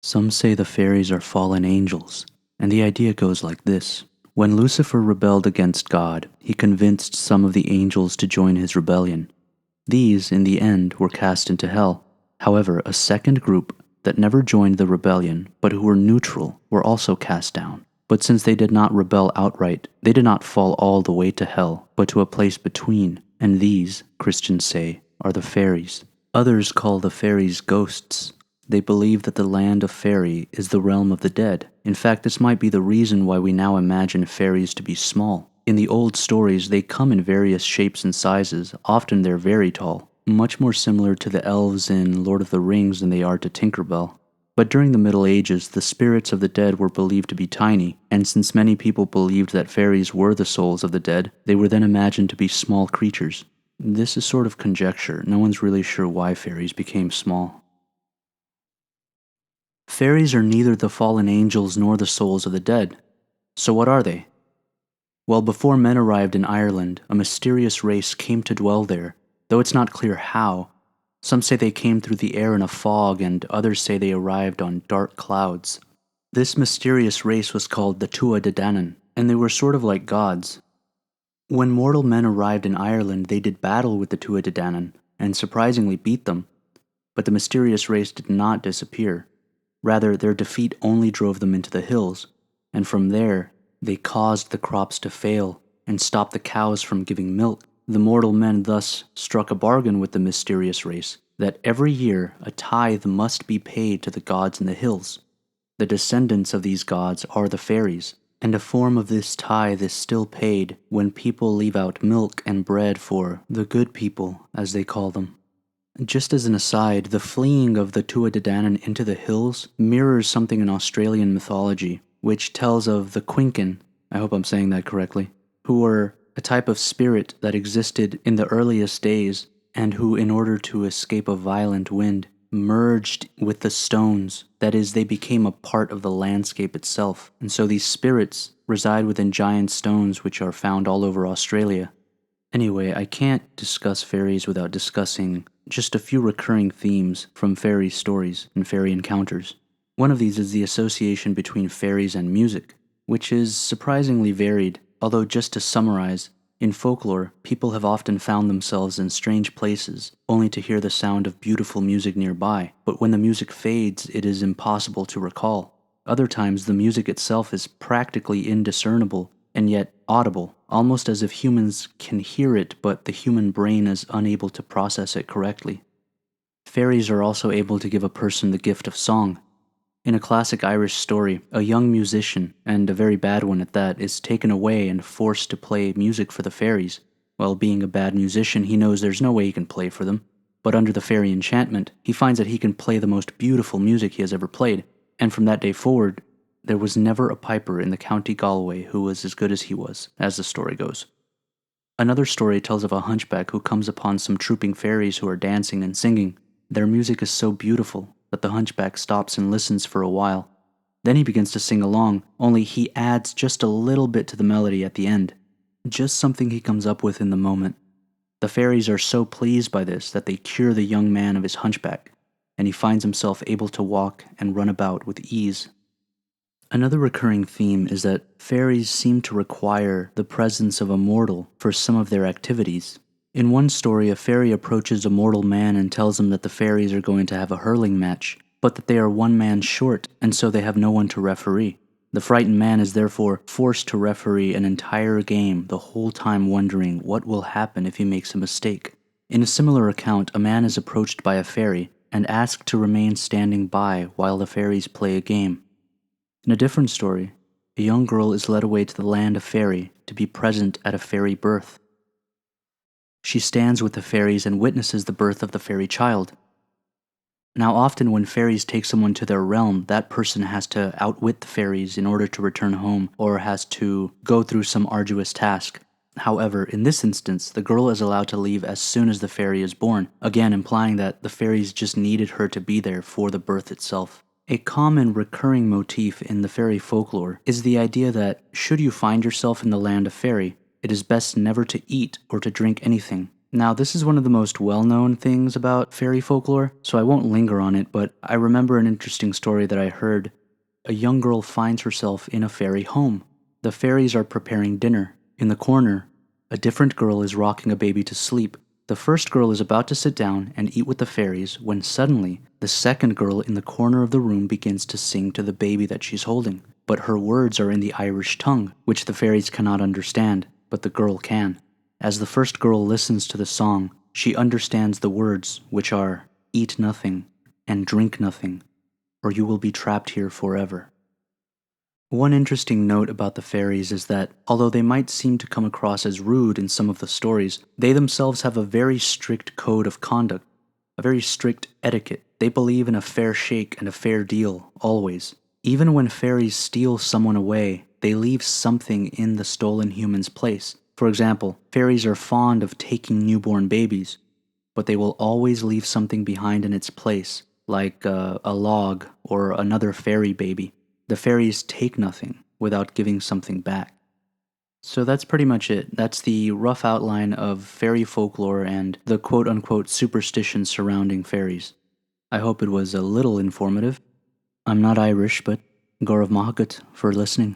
Some say the fairies are fallen angels, and the idea goes like this. When Lucifer rebelled against God, he convinced some of the angels to join his rebellion. These, in the end, were cast into hell. However, a second group that never joined the rebellion, but who were neutral, were also cast down. But since they did not rebel outright, they did not fall all the way to hell, but to a place between, and these, Christians say, are the fairies. Others call the fairies ghosts. They believe that the land of fairy is the realm of the dead. In fact, this might be the reason why we now imagine fairies to be small. In the old stories, they come in various shapes and sizes, often they're very tall, much more similar to the elves in Lord of the Rings than they are to Tinkerbell. But during the Middle Ages, the spirits of the dead were believed to be tiny, and since many people believed that fairies were the souls of the dead, they were then imagined to be small creatures. This is sort of conjecture. No one's really sure why fairies became small. Fairies are neither the fallen angels nor the souls of the dead. So what are they? Well, before men arrived in Ireland, a mysterious race came to dwell there, though it's not clear how. Some say they came through the air in a fog, and others say they arrived on dark clouds. This mysterious race was called the Tuatha De Danann, and they were sort of like gods. When mortal men arrived in Ireland, they did battle with the Tuatha De Danann, and surprisingly beat them. But the mysterious race did not disappear. Rather, their defeat only drove them into the hills, and from there, they caused the crops to fail and stopped the cows from giving milk. The mortal men thus struck a bargain with the mysterious race that every year a tithe must be paid to the gods in the hills. The descendants of these gods are the fairies, and a form of this tithe is still paid when people leave out milk and bread for the good people, as they call them. Just as an aside, the fleeing of the Tuatha De Danann into the hills mirrors something in Australian mythology, which tells of the Quinkin, I hope I'm saying that correctly, who were a type of spirit that existed in the earliest days and who, in order to escape a violent wind, merged with the stones. That is, they became a part of the landscape itself. And so these spirits reside within giant stones which are found all over Australia. Anyway, I can't discuss fairies without discussing just a few recurring themes from fairy stories and fairy encounters. One of these is the association between fairies and music, which is surprisingly varied, although just to summarize, in folklore, people have often found themselves in strange places, only to hear the sound of beautiful music nearby, but when the music fades, it is impossible to recall. Other times, the music itself is practically indiscernible, and yet audible, almost as if humans can hear it, but the human brain is unable to process it correctly. Fairies are also able to give a person the gift of song. In a classic Irish story, a young musician, and a very bad one at that, is taken away and forced to play music for the fairies. While being a bad musician, he knows there's no way he can play for them, but under the fairy enchantment, he finds that he can play the most beautiful music he has ever played, and from that day forward, there was never a piper in the County Galway who was as good as he was, as the story goes. Another story tells of a hunchback who comes upon some trooping fairies who are dancing and singing. Their music is so beautiful that the hunchback stops and listens for a while. Then he begins to sing along, only he adds just a little bit to the melody at the end. Just something he comes up with in the moment. The fairies are so pleased by this that they cure the young man of his hunchback, and he finds himself able to walk and run about with ease. Another recurring theme is that fairies seem to require the presence of a mortal for some of their activities. In one story, a fairy approaches a mortal man and tells him that the fairies are going to have a hurling match, but that they are one man short, and so they have no one to referee. The frightened man is therefore forced to referee an entire game, the whole time wondering what will happen if he makes a mistake. In a similar account, a man is approached by a fairy and asked to remain standing by while the fairies play a game. In a different story, a young girl is led away to the land of fairy to be present at a fairy birth. She stands with the fairies and witnesses the birth of the fairy child. Now, often when fairies take someone to their realm, that person has to outwit the fairies in order to return home, or has to go through some arduous task. However, in this instance, the girl is allowed to leave as soon as the fairy is born, again implying that the fairies just needed her to be there for the birth itself. A common recurring motif in the fairy folklore is the idea that, should you find yourself in the land of fairy, it is best never to eat or to drink anything. Now, this is one of the most well-known things about fairy folklore, so I won't linger on it, but I remember an interesting story that I heard. A young girl finds herself in a fairy home. The fairies are preparing dinner. In the corner, a different girl is rocking a baby to sleep. The first girl is about to sit down and eat with the fairies when suddenly, the second girl in the corner of the room begins to sing to the baby that she's holding. But her words are in the Irish tongue, which the fairies cannot understand, but the girl can. As the first girl listens to the song, she understands the words, which are, "Eat nothing and drink nothing, or you will be trapped here forever." One interesting note about the fairies is that, although they might seem to come across as rude in some of the stories, they themselves have a very strict code of conduct, a very strict etiquette. They believe in a fair shake and a fair deal, always. Even when fairies steal someone away, they leave something in the stolen human's place. For example, fairies are fond of taking newborn babies, but they will always leave something behind in its place, like a log or another fairy baby. The fairies take nothing without giving something back. So that's pretty much it. That's the rough outline of fairy folklore and the quote-unquote superstition surrounding fairies. I hope it was a little informative. I'm not Irish, but Gaurav Mahagat for listening.